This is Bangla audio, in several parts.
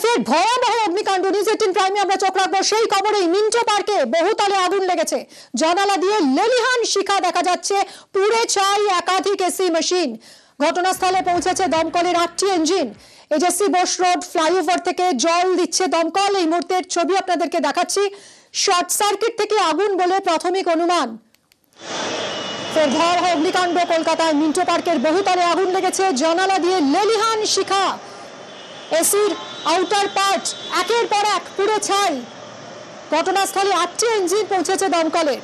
ফের ভয়াবহ অগ্নিকাণ্ড। নিউজ 18 প্রাইমে আমরা চোখ রাখবো সেই খবরেই। মিন্টো পার্কে বহুতলে আগুন লেগেছে, জানালা দিয়ে লেলিহান শিখা দেখা যাচ্ছে, পুড়ে ছাই একাধিক এসি মেশিন। ঘটনাস্থলে পৌঁছেছে দমকলের 8টি engine. AJC Bose road flyover থেকে জল দিচ্ছে দমকল। এই মুহূর্তের ছবি আপনাদেরকে দেখাচ্ছি। শর্ট সার্কিট থেকে আগুন বলে প্রাথমিক অনুমান। ফের ভয়াবহ অগ্নিকাণ্ড কলকাতায়। মিন্টো পার্কের বহুতলে আগুন লেগেছে, জানালা দিয়ে লেলিহান শিখা, এসির আউটার পার্ট একের পর এক পুড়ে ছাই। ঘটনাস্থলে 8টি ইঞ্জিন পৌঁছেছে দমকলের।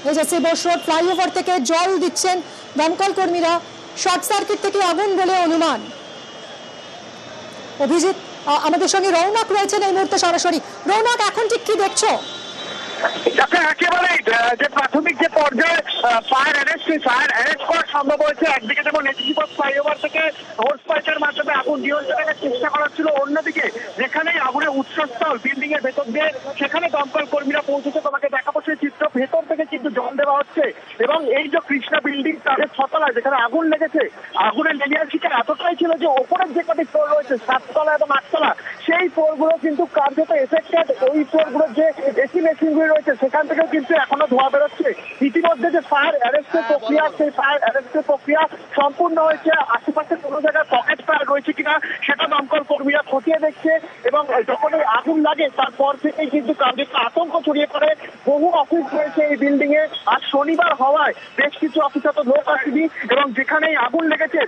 এজেসি বোস রোড ফ্লাইওভার থেকে জল দিচ্ছেন দমকল কর্মীরা। শর্ট সার্কিট থেকে আগুন বলে অনুমান। অভিজিৎ, আমাদের সঙ্গে রৌনক রয়েছেন এই মুহূর্তে সরাসরি। রৌনক, এখন ঠিক কি দেখছো? একেবারে যে প্রাথমিক যে পর্যায়ে ফায়ার অ্যারেস্ট করা সম্ভব হয়েছে। একদিকে যেমন এজিপথ ফ্লাইওভার থেকে হোর্স পাইপের মাধ্যমে আগুন নিয়ন্ত্রণের চেষ্টা করা ছিল, অন্যদিকে যেখানেই আগুনের উৎসস্থল বিল্ডিং এর ভেতর দিয়ে সেখানে দমকল কর্মীরা পৌঁছেছে। তোমাকে দেখাবো সেই চিত্র। ভেতর থেকে কিন্তু জল দেওয়া হচ্ছে এবং এই যে কৃষ্ণা বিল্ডিং তাদের ছতলায় যেখানে আগুন লেগেছে, আগুনের লেলিয়ার শিকার এতটাই ছিল যে ওপরের যে কটি ফ্লোর রয়েছে 7তলা এবং 8তলা, সেই ফ্লোরগুলো কিন্তু কার্যত এফেক্টেড। ওই ফ্লোরগুলোর যে এসি মেশিনগুলো রয়েছে সেখান থেকেও কিন্তু এখনো ধোঁয়া বেরোচ্ছে। ইতিমধ্যে যে ফায়ার অ্যারেস্টের প্রক্রিয়া, সেই ফায়ার অ্যারেস্টের প্রক্রিয়া সম্পূর্ণ হয়েছে। আশেপাশে কোনো জায়গায় পকেট ফায়ার রয়েছে কিনা সেটা দমকল কর্মীরা খতিয়ে দেখছে এবং যখন এই আগুন লাগে তারপর থেকেই কিন্তু কার্যত আতঙ্ক ছড়িয়ে পড়ে। বহু অফিস রয়েছে এই বিল্ডিং এ। আর শনিবার হওয়ায় বেশ কিছু অফিসে তো লোক আসেনি এবং যেখানেই আগুন লেগেছে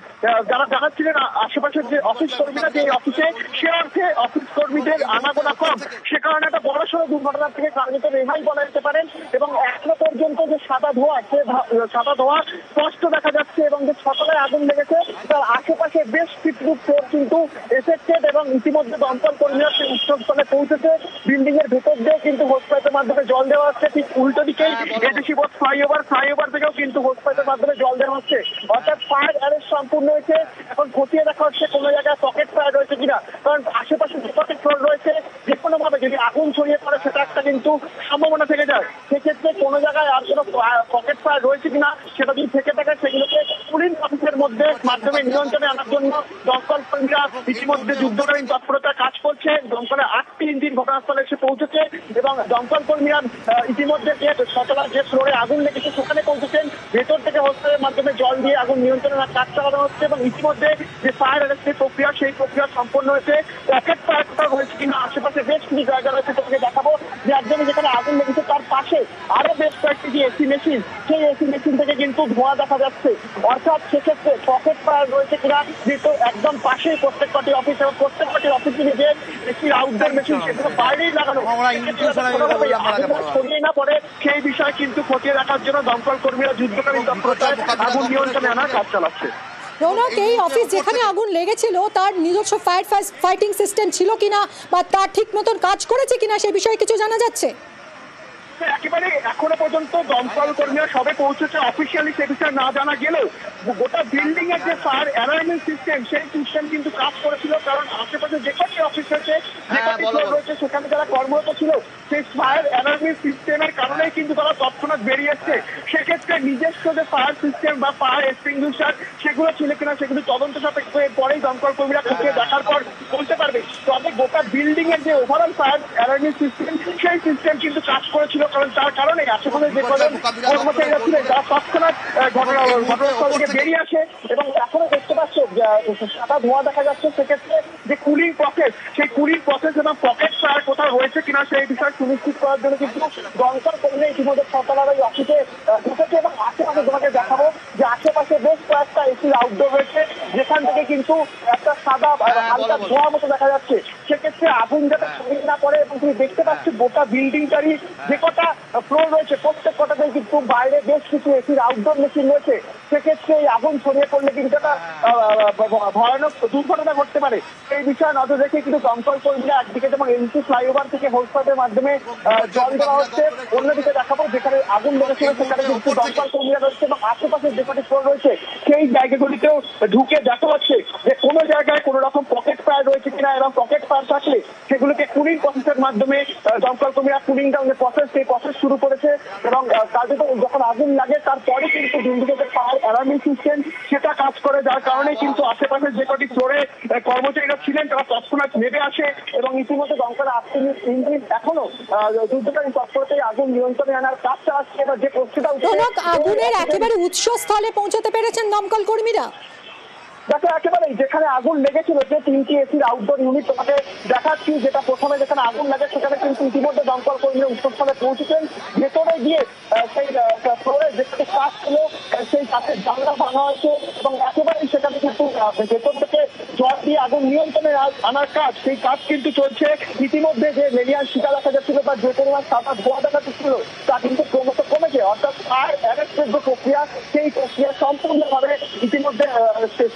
যারা জানাচ্ছিলেন আশেপাশের যে অফিস কর্মীরা যে অফিসে, সে অর্থে অফিস কর্মীদের আনাগোনা কম। সে কারণে একটা বড়সড় দুর্ঘটনা থেকে কার্যত রেহাই বলা যেতে পারেন। এবং এখনো পর্যন্ত যে সাদা ধোঁয়া, সে সাদা ধোঁয়া স্পষ্ট দেখা যাচ্ছে এবং যে ছতলায় আগুন লেগেছে তার আশেপাশে বেশ কিছু ফ্লোর কিন্তু এফেক্টেড এবং ইতিমধ্যে দমকল কর্মীরা সেই উৎসস্থলে পৌঁছেছে। বিল্ডিং এর ভেতর দিয়ে কিন্তু হোস পাইপের মাধ্যমে জল দেওয়া হচ্ছে। ঠিক উল্টো দিকেই এজেসি বোস ফ্লাইওভার থেকেও কিন্তু হোস পাইপের মাধ্যমে জল দেওয়া হচ্ছে। অর্থাৎ ফায়ার অ্যারেস্ট সম্পূর্ণ হয়েছে। এখন খতিয়ে দেখা হচ্ছে কোনো জায়গায় পকেট ফায়ার রয়েছে কিনা, কারণ আশেপাশে যে কটি ফ্লোর রয়েছে যে কোনো ভাবে যদি আগুন ছড়িয়ে পড়ে সেটা একটা কিন্তু সম্ভাবনা থেকে যায়। সেক্ষেত্রে কোনো জায়গায় আর কোনো পকেট ফায়ার রয়েছে কিনা সেটা যদি থেকে থাকে সেগুলোকে পুলিশ অফিসের মাধ্যমে নিয়ন্ত্রণে আনার জন্য দমকল কর্মীরা ইতিমধ্যে যুদ্ধকালীন তৎপরতা কাজ করছে। দমকলের 8টি ইঞ্জিন ঘটনাস্থলে এসে পৌঁছেছে এবং দমকল কর্মীরা ইতিমধ্যে যে ছতলার যে ফ্লোরে আগুন লেগেছে সেখানে পৌঁছেছেন। ভেতর থেকে হোস্টেলের মাধ্যমে জল দিয়ে আগুন নিয়ন্ত্রণের কাজ চালানো হচ্ছে এবং ইতিমধ্যে যে ফায়ার অ্যারেস্টের প্রক্রিয়া, সেই প্রক্রিয়া সম্পন্ন হয়েছে। পকেট ফায়ার হয়েছে কিনা আশেপাশে বেশ কিছু জায়গা রয়েছে। তোমাকে দেখাবো যে একদমই যেখানে আগুন লেগেছে তার পাশে আরো বেশ কয়েকটি যে এসি মেশিন, সেই এসি মেশিন থেকে কিন্তু ধোঁয়া দেখা যাচ্ছে। অর্থাৎ সেক্ষেত্রে পকেট ফায়ার রয়েছে কিনা, যেহেতু একদম পাশেই প্রত্যেক কটি অফিস এবং প্রত্যেক কটি অফিস থেকে যে এসি আউটডোর মেশিন সেগুলো বাইরেই লাগানো, ছড়িয়ে না পড়ে সেই বিষয় কিন্তু খতিয়ে দেখার জন্য দমকল কর্মীরা যুদ্ধকালীন তৎপরতায় আগুন নিয়ন্ত্রণে আনার কাজ চালাচ্ছে। রৌনক, এই অফিস যেখানে আগুন লেগেছিল তার নিজস্ব ফাইটিং সিস্টেম ছিল কিনা বা তার ঠিক মতন কাজ করেছে কিনা সে বিষয়ে কিছু জানা যাচ্ছে? একেবারে এখনো পর্যন্ত দমকল কর্মীরা সবে পৌঁছেছে। অফিসিয়ালি সে বিষয়ে না জানা গেলেও গোটা বিল্ডিং এর যে ফায়ার অ্যালার্মিং সিস্টেম, সেই সিস্টেম কিন্তু কাজ করেছিল। কারণ আশেপাশে যে কটি অফিস রয়েছে, যে কটি ফ্লোর রয়েছে সেখানে যারা কর্মরত ছিল সেই ফায়ার অ্যালার্মিং সিস্টেমের কারণেই কিন্তু তারা তৎক্ষণাৎ বেরিয়ে এসছে। সেক্ষেত্রে নিজস্ব যে ফায়ার সিস্টেম বা ফায়ার এক্সটিংগুইশার সেগুলো ছিল কিনা সেগুলো তদন্ত সাপেক্ষ পরেই দমকল কর্মীরা খতিয়ে দেখার পর বলতে পারবে। তবে গোটা বিল্ডিং এর যে ওভারঅল ফায়ার অ্যালার্মিং সিস্টেম, সেই সিস্টেম কিন্তু কাজ করেছিল। কারণ তার কারণে আশেপাশে যে কজন কর্মচারীরা ছিলেন তারা তৎক্ষণাৎ ঘটনাস্থল থেকে বেরিয়ে আসে এবং এখনো দেখতে পাচ্ছ সাদা ধোঁয়া দেখা যাচ্ছে। সেক্ষেত্রে যে কুলিং প্রসেস, সেই কুলিং প্রসেস এবং পকেট ফায়ার কোথাও হয়েছে কিনা সেই বিষয় সুনিশ্চিত করার জন্য কিন্তু দমকল কর্মী ইতিমধ্যে ছতলার ওই অফিসে ঢুকেছে এবং আশেপাশে তোমাকে দেখাবো যে আশেপাশে বেশ কয়েকটা এসি আউটডোর রয়েছে যেখান থেকে কিন্তু একটা সাদা হালকা ধোঁয়া মতো দেখা যাচ্ছে। সেক্ষেত্রে আগুন যাতে ছড়িয়ে না পড়ে এবং তুমি দেখতে পাচ্ছ গোটা বিল্ডিংটারই যে কটা ফ্লোর রয়েছে প্রত্যেক কটাতেই কিন্তু বাইরে বেশ কিছু এসির আউটডোর মেশিন রয়েছে। সেক্ষেত্রে এই আগুন ছড়িয়ে পড়লে কিন্তু একটা ভয়ানক দুর্ঘটনা ঘটতে পারে। এই বিষয়ে নজর রেখে কিন্তু দমকল কর্মীরা একদিকে যেমন এনসি ফ্লাইওভার থেকে হোস পাইপের মাধ্যমে জল দেওয়া হচ্ছে, অন্যদিকে দেখাবো যেখানে আগুন লেগেছিল সেখানে কিন্তু দমকল কর্মীরা রয়েছে এবং আশেপাশে যে কটি ফ্লোর রয়েছে সেই জায়গাগুলিতেও ঢুকে দেখা হচ্ছে যে কোনো জায়গায় কোনো রকম পকেট ফায়ার রয়েছে কিনা এবং পকেট ফায়ার থাকলে সেগুলোকে কুলিং প্রসেসের মাধ্যমে দমকল কর্মীরা কুলিং ডাউনের প্রসেস, সেই প্রসেস শুরু করেছে এবং কার্যত যখন আগুন লাগে তারপরে কিন্তু দুর্নীতিতে ফায়ার অ্যালার্মিং সিস্টেম সেটা কাজ করে, যার কারণে কিন্তু আশেপাশের যে কটি ফ্লোরে কর্মচারীরা ছিলেন তারা তৎক্ষণাৎ নেমে আসে এবং ইতিমধ্যে দমকলের ইঞ্জিন এখনো যুদ্ধকালীন তৎপরতায় আগুন নিয়ন্ত্রণে আনার কাজ চালাচ্ছে। এবার যে পরিস্থিতিটা আগুনের একেবারে উৎসস্থলে পৌঁছাতে পেরেছেন দমকল কর্মীরা। দেখো একেবারেই যেখানে আগুন লেগেছিল, যে 3টি এসির আউটডোর ইউনিট তোমাকে দেখাচ্ছি, যেটা প্রথমে যেখানে আগুন লাগে সেখানে কিন্তু ইতিমধ্যে দমকল কর্মীরা উৎসস্থলে পৌঁছেছেন। ভেতরে গিয়ে সেই ফ্লোরে যেখানে কাজ ছিল সেই কাঠের জানলা ভাঙা হয়েছে এবং একেবারেই সেখানে কিন্তু ভেতর থেকে জল দিয়ে আগুন নিয়ন্ত্রণে আনার কাজ, সেই কাজ কিন্তু চলছে। ইতিমধ্যে যে লেলিয়ান শিকা দেখা যাচ্ছিল বা যে পরিমাণ সাদা ধোঁয়া দেখা যাচ্ছিল তা কিন্তু ক্রমশ কমেছে, অর্থাৎ ফায়ার অ্যারেস্টের যে প্রক্রিয়া সেই প্রক্রিয়া সম্পূর্ণভাবে ইতিমধ্যে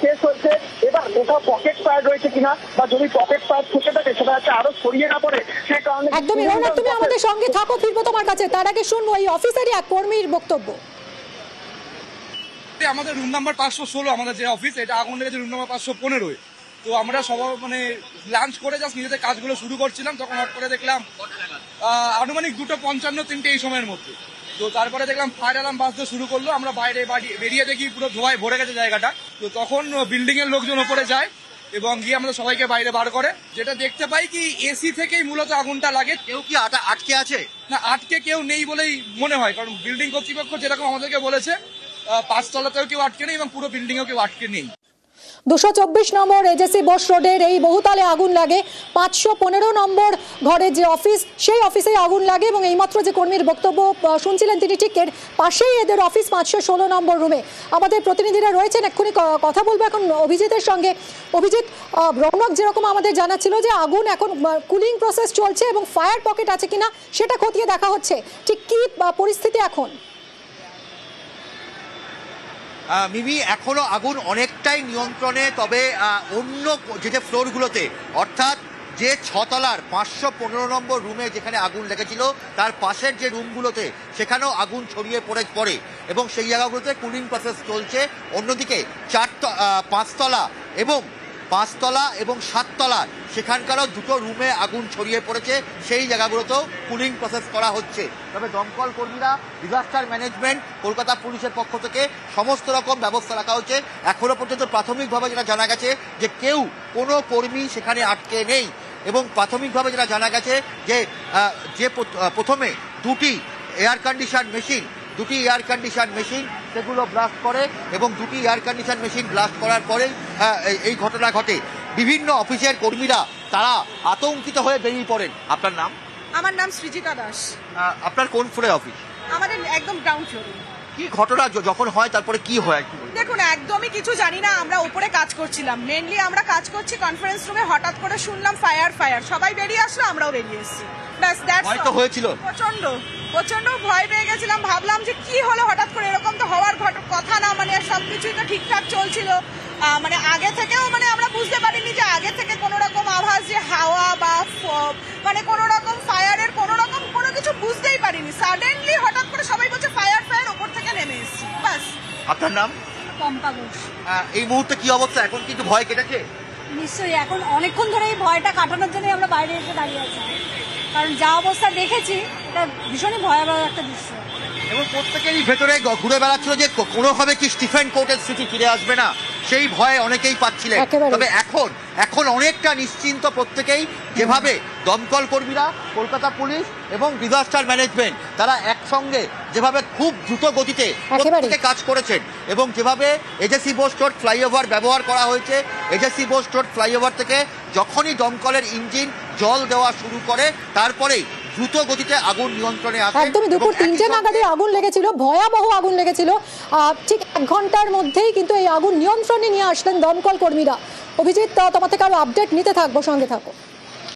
শেষ হয়েছে। এবার কোথাও পকেট ফায়ার রয়েছে কিনা বা যদি পকেট ফায়ার থেকে থাকে সেটা যাতে আরো ছড়িয়ে না পড়ে সেই কারণে একদমই। রৌনক, তুমি আমাদের সঙ্গে থাকো, ফিরবো তোমার কাছে। তার আগে শুনবো এই অফিসারই এক কর্মীর বক্তব্য। আমাদের রুম নাম্বার 516, আমাদের যে অফিস, এটা আগুন লেগেছে রুম নাম্বার 515। তো আমরা সবাই মানে লাঞ্চ করে জাস্ট নিজেদের কাজগুলো শুরু করছিলাম, তখন হট করে দেখলাম আনুমানিক 2:55 3টে এই সময়ের মধ্যে। তো তারপরে দেখলাম ফায়ার অ্যালার্ম বাজতে শুরু করলো। আমরা বাইরে বেরিয়ে দেখি পুরো ধোঁয়ায় ভরে গেছে জায়গাটা। তো তখন বিল্ডিং এর লোকজন ওপরে যায় এবং গিয়ে আমরা সবাইকে বাইরে বার করে, যেটা দেখতে পাই কি এসি থেকেই মূলত আগুনটা লাগে। কেউ কি আটকে আছে? না, আটকে কেউ নেই বলেই মনে হয়, কারণ বিল্ডিং কর্তৃপক্ষ যেরকম আমাদেরকে বলেছে 5 তলাতেও কেউ আটকে নেই এবং পুরো বিল্ডিং এও কেউ আটকে নেই। 224 নম্বর এজেসি বোস রোডের এই বহুতলে আগুন লাগে। 515 নম্বর ঘরে যে অফিস, সেই অফিসে আগুন লাগে এবং এইমাত্র যে কর্মীর বক্তব্য শুনছিলেন তিনি ঠিক এর পাশেই এদের অফিস 516 নম্বর রুমে। আমাদের প্রতিনিধিরা রয়েছেন, এক্ষুনি কথা বলবো এখন অভিজিতের সঙ্গে। অভিজিৎ, রৌনক যেরকম আমাদের জানাচ্ছিল যে আগুন এখন কুলিং প্রসেস চলছে এবং ফায়ার পকেট আছে কিনা সেটা খতিয়ে দেখা হচ্ছে, ঠিক কি পরিস্থিতি এখন? মিমি, এখনো আগুন অনেকটাই নিয়ন্ত্রণে, তবে অন্য যে ফ্লোরগুলোতে, অর্থাৎ যে 6 তলার 515 নম্বর রুমে যেখানে আগুন লেগেছিল তার পাশের যে রুমগুলোতে সেখানেও আগুন ছড়িয়ে পড়ে এবং সেই জায়গাগুলোতে কুলিং প্রসেস চলছে। অন্যদিকে 5 তলা এবং 7 তলা সেখানকারও দুটো রুমে আগুন ছড়িয়ে পড়েছে, সেই জায়গাগুলোতেও কুলিং প্রসেস করা হচ্ছে। তবে দমকল কর্মীরা, ডিজাস্টার ম্যানেজমেন্ট, কলকাতা পুলিশের পক্ষ থেকে সমস্ত রকম ব্যবস্থা রাখা হচ্ছে। এখনো পর্যন্ত প্রাথমিকভাবে যেটা জানা গেছে যে কোনো কর্মী সেখানে আটকে নেই এবং প্রাথমিকভাবে যেটা জানা গেছে যে প্রথমে দুটি এয়ার কন্ডিশন মেশিন সেগুলো ব্লাস্ট করে এবং দুটি এয়ার কন্ডিশন মেশিন ব্লাস্ট করার পরেই এই ঘটনা ঘটে। বিভিন্ন অফিসের কর্মীরা তারা আতঙ্কিত হয়ে বেরিয়ে পড়েন। আপনার নাম? আমার নাম সৃজিতা দাস। আপনার কোন ফ্লোরে অফিস? আমাদের একদম গ্রাউন্ড ফ্লোরে। কি ঘটনা যখন হয় তারপরে কি হয়? দেখুন, একদমই কিছু জানি না, আমরা উপরে কাজ করছিলাম, মেনলি আমরা কাজ করছি কনফারেন্স রুমে, হঠাৎ করে শুনলাম ফায়ার, সবাই বেরিয়ে আসলো, আমরাও বেরিয়ে এসেছি। ব্যাস, দ্যাটস অল। হয়তো হয়েছিল প্রচন্ড ভয় পেয়ে গেছিলাম, ভাবলাম যে কি হলো হঠাৎ করে, এরকম তো হওয়ার কথা না, মানে সবকিছুই তো ঠিকঠাক চলছিল। মানে আগে থেকেও মানে আমরা বুঝতে পারিনি যে আগে থেকে কোনো রকম আভাস যে হাওয়া বা মানে কোনো রকম ফায়ারের কোনো কিছু বুঝতেই পারিনি। সাডেনলি হঠাৎ করে সবাই বলছে ফায়ার, ওপর থেকে নেমে এসেছি, বাস। আপনার নাম? পম্পা ঘোষ। এই মুহূর্তে কি অবস্থা? এখন কিন্তু ভয় কেটেছে? নিশ্চয়ই, এখন অনেকক্ষণ ধরে এই ভয়টা কাটানোর জন্য আমরা বাইরে এসে দাঁড়িয়ে আছি, কারণ যা অবস্থা দেখেছি এটা ভীষণই ভয়াবহ একটা দৃশ্য। এবং প্রত্যেকেরই ভেতরে ঘুরে বেড়াচ্ছিল যে কোনোভাবে কি স্টিফেন কোর্টের স্মৃতি ফিরে আসবে না, সেই ভয় অনেকেই পাচ্ছিলেন। তবে এখন অনেকটা নিশ্চিন্ত প্রত্যেকেই, যেভাবে দমকল কর্মীরা, কলকাতা পুলিশ এবং ডিজাস্টার ম্যানেজমেন্ট তারা একসঙ্গে যেভাবে খুব দ্রুত গতিতে প্রত্যেকে কাজ করেছেন এবং যেভাবে এজেসি বোস রোড ফ্লাইওভার ব্যবহার করা হয়েছে, এজেসি বোস রোড ফ্লাইওভার থেকে যখনই দমকলের ইঞ্জিন জল দেওয়া শুরু করে তারপরেই দ্রুত গতিতে আগুন নিয়ন্ত্রণে আসে। একদমই দুপুর 3টে নাগাদে আগুন লেগেছিল, ভয়াবহ আগুন লেগেছিল। ঠিক 1 ঘন্টার মধ্যেই কিন্তু এই আগুন নিয়ন্ত্রণে নিয়ে আসলেন দমকল কর্মীরা। অভিজিৎ, তোমার থেকে আরো আপডেট নিতে থাকবো, সঙ্গে থাকো।